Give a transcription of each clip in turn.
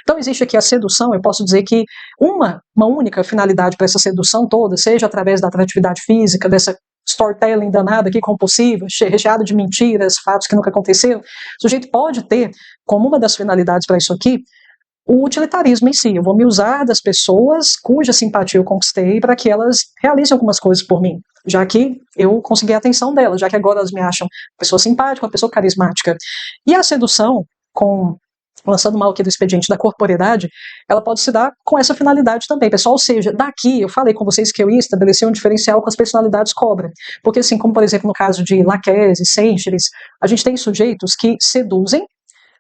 Então existe aqui a sedução, eu posso dizer que uma única finalidade para essa sedução toda, seja através da atratividade física, dessa storytelling danada aqui, compulsiva, recheado de mentiras, fatos que nunca aconteceram, o sujeito pode ter como uma das finalidades para isso aqui o utilitarismo em si. Eu vou me usar das pessoas cuja simpatia eu conquistei para que elas realizem algumas coisas por mim, já que eu consegui a atenção delas, já que agora elas me acham uma pessoa simpática, uma pessoa carismática. E a sedução, lançando mal aqui do expediente da corporeidade, ela pode se dar com essa finalidade também, pessoal. Ou seja, daqui eu falei com vocês que eu ia estabelecer um diferencial com as personalidades cobra, porque assim, como por exemplo no caso de Laquese, Seychelles, a gente tem sujeitos que seduzem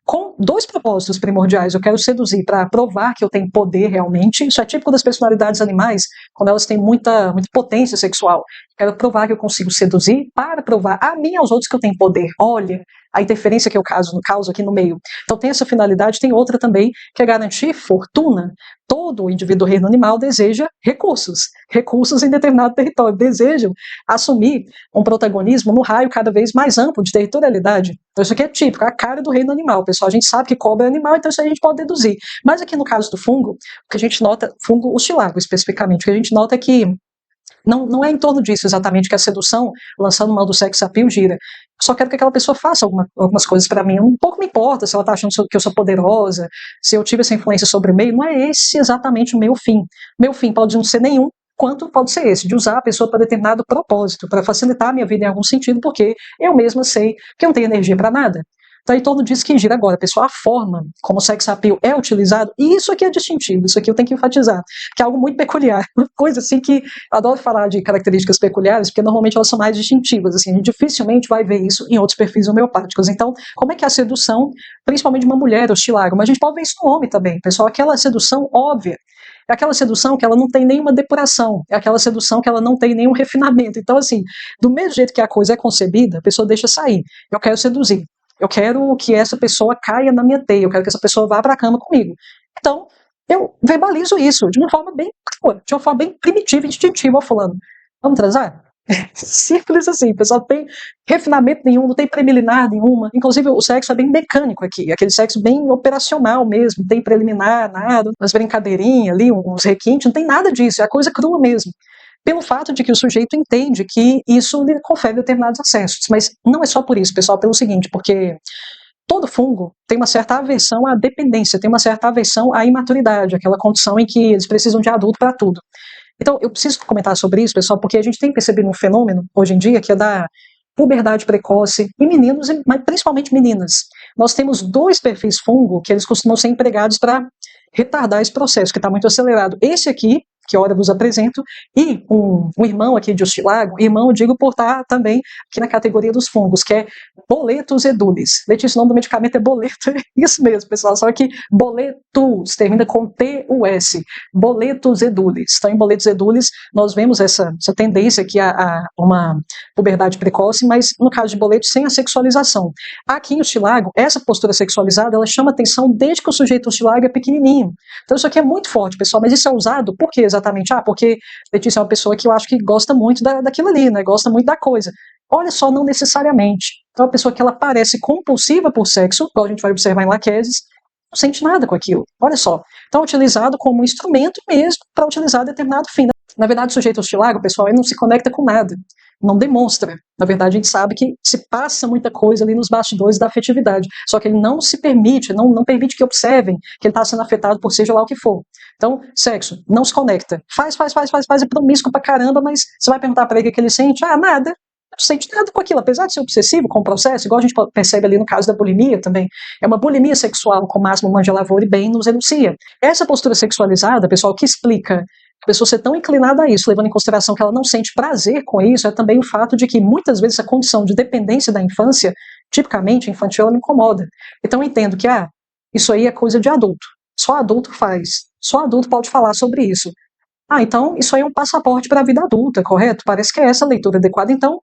com dois propósitos primordiais. Eu quero seduzir para provar que eu tenho poder realmente. Isso é típico das personalidades animais, quando elas têm muita potência sexual. Quero provar que eu consigo seduzir para provar a mim e aos outros que eu tenho poder. Olha a interferência que eu causo aqui no meio. Então tem essa finalidade, tem outra também, que é garantir fortuna. Todo indivíduo do reino animal deseja recursos em determinado território, desejam assumir um protagonismo no raio cada vez mais amplo de territorialidade. Então isso aqui é típico, a cara do reino animal, pessoal. A gente sabe que cobra é animal, então isso a gente pode deduzir. Mas aqui no caso do fungo, o que a gente nota, fungo hostilago especificamente, o que a gente nota é que não é em torno disso exatamente que a sedução, lançando mão do sex appeal, gira. Eu só quero que aquela pessoa faça algumas coisas para mim. Um pouco me importa se ela está achando que eu sou poderosa, se eu tive essa influência sobre o meio. Não é esse exatamente o meu fim. Meu fim pode não ser nenhum, quanto pode ser esse, de usar a pessoa para determinado propósito, para facilitar a minha vida em algum sentido, porque eu mesma sei que eu não tenho energia para nada. Então, em torno disso que gira agora, pessoal, a forma como o sex appeal é utilizado, e isso aqui é distintivo, isso aqui eu tenho que enfatizar, que é algo muito peculiar, uma coisa assim que eu adoro falar de características peculiares, porque normalmente elas são mais distintivas, assim, a gente dificilmente vai ver isso em outros perfis homeopáticos. Então, como é que é a sedução, principalmente de uma mulher hostilago, mas a gente pode ver isso no homem também, pessoal, aquela sedução óbvia, é aquela sedução que ela não tem nenhuma depuração, é aquela sedução que ela não tem nenhum refinamento. Então, assim, do mesmo jeito que a coisa é concebida, a pessoa deixa sair, eu quero seduzir. Eu quero que essa pessoa caia na minha teia, eu quero que essa pessoa vá para a cama comigo. Então, eu verbalizo isso de uma forma bem crua, de uma forma bem primitiva e instintiva ao fulano. Vamos transar? Simples assim, o pessoal não tem refinamento nenhum, não tem preliminar nenhuma. Inclusive, o sexo é bem mecânico aqui, aquele sexo bem operacional mesmo, não tem preliminar, nada, umas brincadeirinhas ali, uns requintes, não tem nada disso, é a coisa crua mesmo. Pelo fato de que o sujeito entende que isso lhe confere determinados acessos. Mas não é só por isso, pessoal, pelo seguinte, porque todo fungo tem uma certa aversão à dependência, tem uma certa aversão à imaturidade, aquela condição em que eles precisam de adulto para tudo. Então, eu preciso comentar sobre isso, pessoal, porque a gente tem percebido um fenômeno, hoje em dia, que é da puberdade precoce em meninos, mas principalmente meninas. Nós temos dois perfis fungo que eles costumam ser empregados para retardar esse processo, que está muito acelerado. Esse aqui, que ora vos apresento, e um irmão aqui de hostilago, irmão eu digo por estar também aqui na categoria dos fungos, que é Boletus edulis. Letícia, o nome do medicamento é boleto, é isso mesmo, pessoal, só que boletus, termina com T-U-S, Boletus edulis. Então, em Boletus edulis, nós vemos essa tendência aqui a uma puberdade precoce, mas no caso de boletos, sem a sexualização. Aqui em hostilago, essa postura sexualizada, ela chama atenção desde que o sujeito hostilago é pequenininho. Então, isso aqui é muito forte, pessoal, mas isso é usado por quê exatamente? Porque Letícia é uma pessoa que eu acho que gosta muito daquilo ali, né? Gosta muito da coisa. Olha só, não necessariamente. Então, a pessoa que ela parece compulsiva por sexo, igual a gente vai observar em Laqueses, não sente nada com aquilo. Olha só. Então, é utilizado como um instrumento mesmo para utilizar determinado fim. Na verdade, o sujeito hostilago, pessoal, ele não se conecta com nada. Não demonstra. Na verdade, a gente sabe que se passa muita coisa ali nos bastidores da afetividade. Só que ele não se permite, não permite que observem que ele está sendo afetado por seja lá o que for. Então, sexo, não se conecta. Faz, é promíscuo pra caramba, mas você vai perguntar para ele o que ele sente? Ah, nada. Não sente nada com aquilo. Apesar de ser obsessivo com o processo, igual a gente percebe ali no caso da bulimia também, é uma bulimia sexual, como Máximo Mangialavori bem nos enuncia. Essa postura sexualizada, pessoal, que explica a pessoa ser tão inclinada a isso, levando em consideração que ela não sente prazer com isso, é também o fato de que muitas vezes a condição de dependência da infância, tipicamente infantil, ela me incomoda. Então eu entendo que isso aí é coisa de adulto. Só adulto faz. Só adulto pode falar sobre isso. Então isso aí é um passaporte para a vida adulta, correto? Parece que é essa a leitura adequada. Então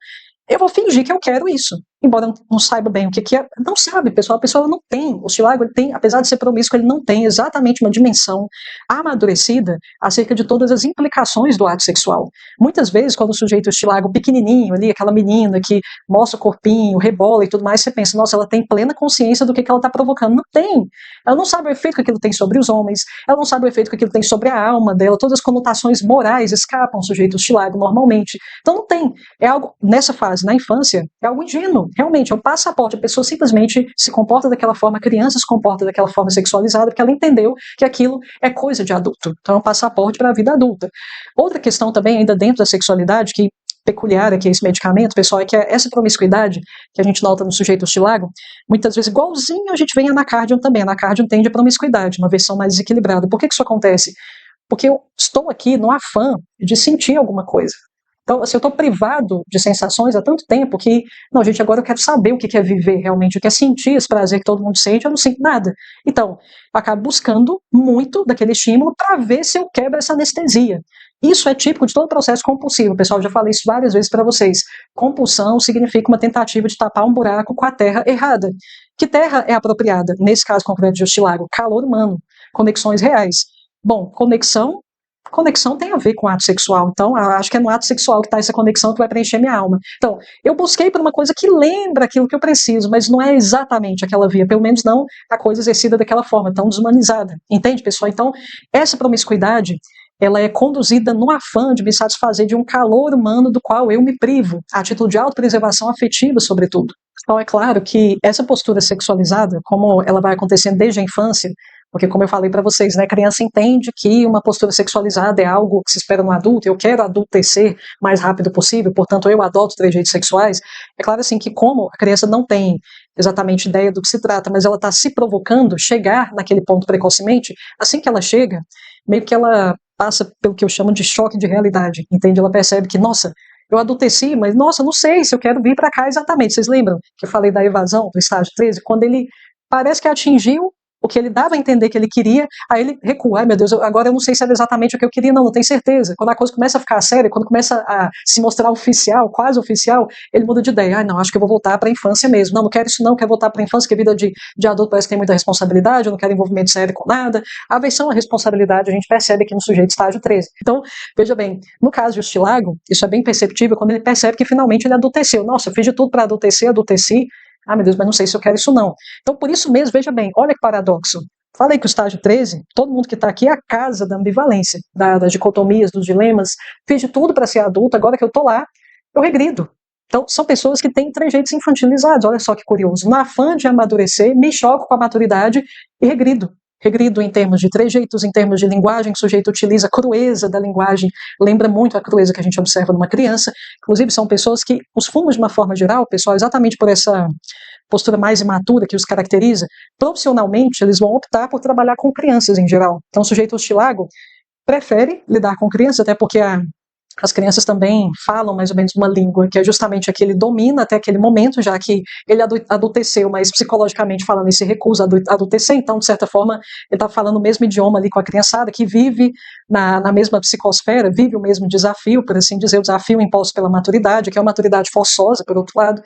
eu vou fingir que eu quero isso. embora não saiba bem o que é, não sabe, pessoal, a pessoa não tem, o estilago ele tem, apesar de ser promíscuo, ele não tem exatamente uma dimensão amadurecida acerca de todas as implicações do ato sexual. Muitas vezes, quando o sujeito estilago pequenininho ali, aquela menina que mostra o corpinho, rebola e tudo mais, você pensa, nossa, ela tem plena consciência do que ela está provocando. Não tem. Ela não sabe o efeito que aquilo tem sobre os homens, ela não sabe o efeito que aquilo tem sobre a alma dela, todas as conotações morais escapam ao sujeito estilago normalmente. Então não tem. É algo, nessa fase, na infância, é algo ingênuo, realmente, é um passaporte. A pessoa simplesmente se comporta daquela forma, a criança se comporta daquela forma sexualizada, porque ela entendeu que aquilo é coisa de adulto. Então é um passaporte para a vida adulta. Outra questão também, ainda dentro da sexualidade, que peculiar aqui esse medicamento, pessoal, é que essa promiscuidade que a gente nota no sujeito estilago, muitas vezes igualzinho a gente vê em anacardium também. A anacardium tende a promiscuidade, uma versão mais desequilibrada. Por que isso acontece? Porque eu estou aqui no afã de sentir alguma coisa. Então, assim, eu estou privado de sensações há tanto tempo que, não, gente, agora eu quero saber o que é viver realmente, o que é sentir esse prazer que todo mundo sente, eu não sinto nada. Então, eu acabo buscando muito daquele estímulo para ver se eu quebro essa anestesia. Isso é típico de todo processo compulsivo, pessoal, eu já falei isso várias vezes para vocês. Compulsão significa uma tentativa de tapar um buraco com a terra errada. Que terra é apropriada? Nesse caso concreto de estilago, calor humano, conexões reais. Bom, conexão tem a ver com ato sexual, então acho que é no ato sexual que está essa conexão que vai preencher minha alma. Então, eu busquei por uma coisa que lembra aquilo que eu preciso, mas não é exatamente aquela via, pelo menos não a coisa exercida daquela forma, tão desumanizada, entende, pessoal? Então, essa promiscuidade, ela é conduzida no afã de me satisfazer de um calor humano do qual eu me privo, a título de autopreservação afetiva, sobretudo. Então, é claro que essa postura sexualizada, como ela vai acontecendo desde a infância, porque, como eu falei para vocês, né, a criança entende que uma postura sexualizada é algo que se espera no adulto, eu quero adultecer o mais rápido possível, portanto, eu adoto trejeitos sexuais. É claro, assim, que como a criança não tem exatamente ideia do que se trata, mas ela está se provocando chegar naquele ponto precocemente, assim que ela chega, meio que ela passa pelo que eu chamo de choque de realidade, entende? Ela percebe que, nossa, eu adulteci, mas, nossa, não sei se eu quero vir para cá exatamente. Vocês lembram que eu falei da evasão do estágio 13? Quando ele parece que atingiu o que ele dava a entender que ele queria, aí ele recua. Ai, meu Deus, agora eu não sei se era exatamente o que eu queria, não tenho certeza. Quando a coisa começa a ficar séria, quando começa a se mostrar oficial, quase oficial, ele muda de ideia. Ai, não, acho que eu vou voltar para a infância mesmo. Não, não quero isso não, quero voltar para a infância, porque a vida de adulto parece que tem muita responsabilidade, eu não quero envolvimento sério com nada. A aversão à responsabilidade a gente percebe aqui no sujeito estágio 13. Então, veja bem, no caso de estilago, isso é bem perceptível quando ele percebe que finalmente ele adulteceu. Nossa, eu fiz de tudo para adultecer, adulteci. Ah, meu Deus, mas não sei se eu quero isso não. Então, por isso mesmo, veja bem, olha que paradoxo. Falei que o estágio 13, todo mundo que está aqui é a casa da ambivalência, das dicotomias, dos dilemas. Fiz de tudo para ser adulto, agora que eu estou lá, eu regrido. Então, são pessoas que têm trejeitos infantilizados, olha só que curioso. No afã de amadurecer, me choco com a maturidade e regrido. Regrido em termos de trejeitos, em termos de linguagem que o sujeito utiliza, a crueza da linguagem lembra muito a crueza que a gente observa numa criança. Inclusive, são pessoas que, os fungos, de uma forma geral, pessoal, exatamente por essa postura mais imatura que os caracteriza, profissionalmente, eles vão optar por trabalhar com crianças em geral. Então, o sujeito estilago prefere lidar com crianças, até porque as crianças também falam mais ou menos uma língua, que é justamente a que ele domina até aquele momento, já que ele adulteceu, mas psicologicamente falando, ele se recusa a adultecer, então, de certa forma, ele está falando o mesmo idioma ali com a criançada, que vive na mesma psicosfera, vive o mesmo desafio, por assim dizer, o desafio imposto pela maturidade, que é uma maturidade forçosa, por outro lado,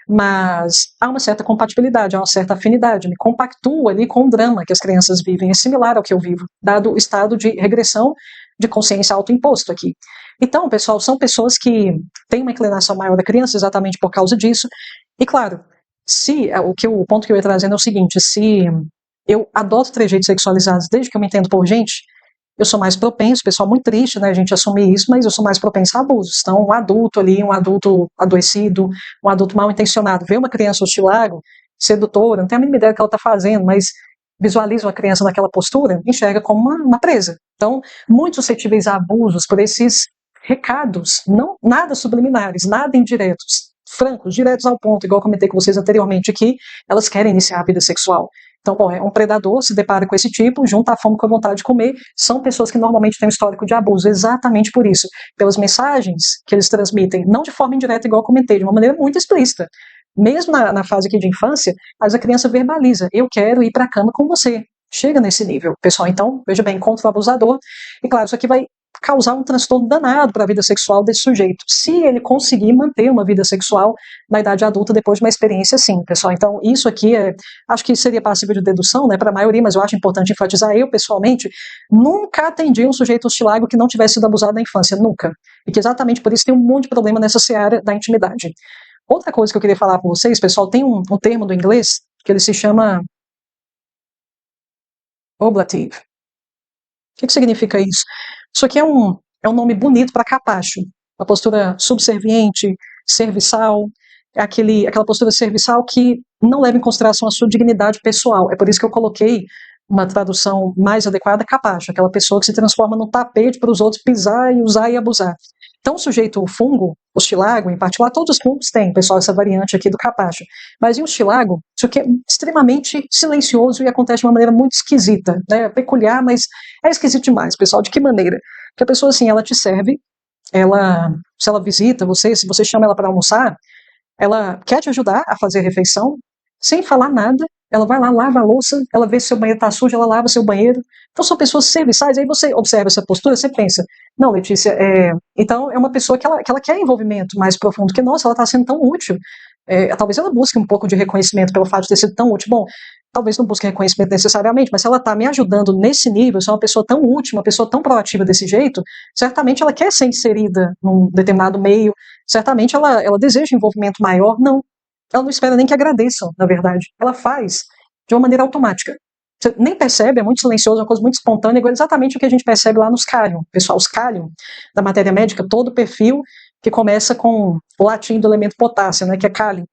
mas há uma certa compatibilidade, há uma certa afinidade, me compactua ali com o drama que as crianças vivem, é similar ao que eu vivo, dado o estado de regressão de consciência autoimposto aqui. Então, pessoal, são pessoas que têm uma inclinação maior da criança exatamente por causa disso, e claro, o ponto que eu ia trazendo é o seguinte, se eu adoto trejeitos sexualizados desde que eu me entendo por gente, eu sou mais propenso, pessoal, muito triste, né, a gente assumir isso, mas eu sou mais propenso a abusos. Então, um adulto ali, um adulto adoecido, um adulto mal intencionado, vê uma criança hostilago, sedutora, não tem a mínima ideia do que ela está fazendo, mas visualiza uma criança naquela postura, enxerga como uma presa. Então, muito suscetíveis a abusos por esses recados, não nada subliminares, nada indiretos, francos, diretos ao ponto, igual comentei com vocês anteriormente aqui, elas querem iniciar a vida sexual. Então, bom, é um predador, se depara com esse tipo, junta a fome com a vontade de comer, são pessoas que normalmente têm um histórico de abuso, exatamente por isso, pelas mensagens que eles transmitem, não de forma indireta, igual comentei, de uma maneira muito explícita. Mesmo na fase aqui de infância, mas a criança verbaliza, eu quero ir para a cama com você. Chega nesse nível, pessoal. Então, veja bem, contra o abusador. E claro, isso aqui vai causar um transtorno danado para a vida sexual desse sujeito, se ele conseguir manter uma vida sexual na idade adulta depois de uma experiência assim, pessoal. Então, isso aqui acho que seria passível de dedução, né, para a maioria, mas eu acho importante enfatizar, eu, pessoalmente, nunca atendi um sujeito hostilago que não tivesse sido abusado na infância, nunca. E que exatamente por isso tem um monte de problema nessa seara da intimidade. Outra coisa que eu queria falar para vocês, pessoal, tem um termo do inglês que ele se chama oblative. O que significa isso? Isso aqui é um nome bonito para capacho, a postura subserviente, serviçal, aquela postura serviçal que não leva em consideração a sua dignidade pessoal. É por isso que eu coloquei uma tradução mais adequada, capacho, aquela pessoa que se transforma num tapete para os outros pisar e usar e abusar. Então, o sujeito, o fungo, o estilago, em particular, todos os fungos têm, pessoal, essa variante aqui do capacho. Mas em o estilago, isso aqui é extremamente silencioso e acontece de uma maneira muito esquisita, né? Peculiar, mas é esquisito demais, pessoal. De que maneira? Que a pessoa, assim, ela te serve, se ela visita você, se você chama ela para almoçar, ela quer te ajudar a fazer a refeição, sem falar nada, ela vai lá, lava a louça, ela vê se seu banheiro está sujo, ela lava seu banheiro. Então são pessoas serviçais, aí você observa essa postura, você pensa, não, Letícia, então é uma pessoa que ela quer envolvimento mais profundo, que, nossa, ela está sendo tão útil. Talvez ela busque um pouco de reconhecimento pelo fato de ter sido tão útil. Bom, talvez não busque reconhecimento necessariamente, mas se ela está me ajudando nesse nível, se é uma pessoa tão útil, uma pessoa tão proativa desse jeito, certamente ela quer ser inserida num determinado meio, certamente ela deseja envolvimento maior. Não, ela não espera nem que agradeçam, na verdade. Ela faz de uma maneira automática. Você nem percebe, é muito silencioso, é uma coisa muito espontânea, igual exatamente o que a gente percebe lá nos cálium. Pessoal, os cálium da matéria médica, todo perfil que começa com o latim do elemento potássio, né, que é cálium.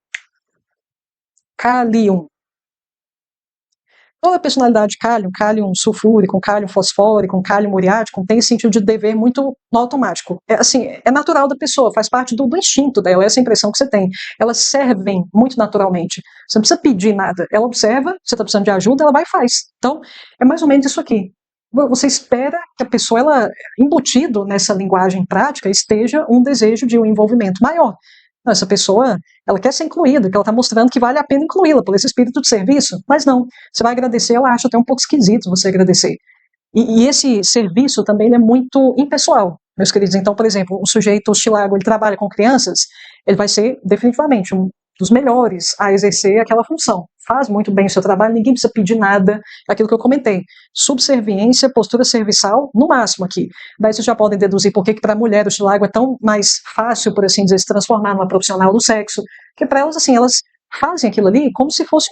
Cálium. Toda a personalidade de cálium sulfúrico, cálium fosfórico, cálium muriático, tem esse sentido de dever muito no automático. É natural da pessoa, faz parte do instinto dela, essa é a impressão que você tem. Elas servem muito naturalmente. Você não precisa pedir nada. Ela observa, você está precisando de ajuda, ela vai e faz. Então, é mais ou menos isso aqui. Você espera que a pessoa, embutido nessa linguagem prática, esteja um desejo de um envolvimento maior. Essa pessoa, ela quer ser incluída, que ela está mostrando que vale a pena incluí-la por esse espírito de serviço, mas não, você vai agradecer, ela acha até um pouco esquisito você agradecer. E esse serviço também ele é muito impessoal, meus queridos. Então, por exemplo, o sujeito hostilago, ele trabalha com crianças, ele vai ser definitivamente um dos melhores a exercer aquela função. Faz muito bem o seu trabalho, ninguém precisa pedir nada, aquilo que eu comentei. Subserviência, postura serviçal, no máximo aqui. Daí vocês já podem deduzir por que para a mulher o hostilago é tão mais fácil, por assim dizer, se transformar numa profissional do sexo, que para elas, assim, elas fazem aquilo ali como se fosse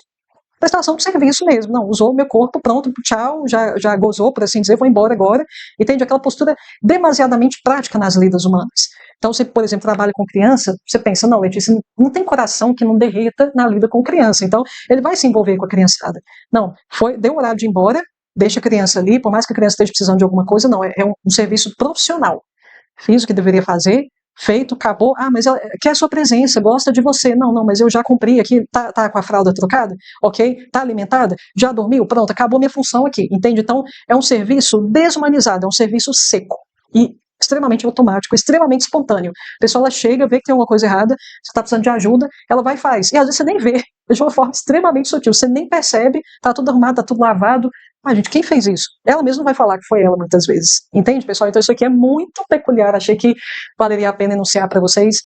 prestação de serviço mesmo. Não, usou o meu corpo, pronto, tchau, já gozou, por assim dizer, vou embora agora. Entende? Aquela postura demasiadamente prática nas lidas humanas. Então, você, por exemplo, trabalha com criança, você pensa, não, Letícia, não tem coração que não derreta na lida com criança. Então, ele vai se envolver com a criançada. Não, deu horário de ir embora, deixa a criança ali, por mais que a criança esteja precisando de alguma coisa, não, é um serviço profissional. Fiz o que deveria fazer, feito, acabou. Ah, mas ela quer a sua presença, gosta de você. Não, mas eu já cumpri aqui, tá com a fralda trocada? Ok? Tá alimentada? Já dormiu? Pronto, acabou minha função aqui, entende? Então, é um serviço desumanizado, é um serviço seco e extremamente automático, extremamente espontâneo. A pessoa, ela chega, vê que tem alguma coisa errada, você está precisando de ajuda, ela vai e faz. E às vezes você nem vê, de uma forma extremamente sutil, você nem percebe, tá tudo arrumado, tá tudo lavado. Ah, gente, quem fez isso? Ela mesma vai falar que foi ela muitas vezes. Entende, pessoal? Então isso aqui é muito peculiar, achei que valeria a pena enunciar para vocês.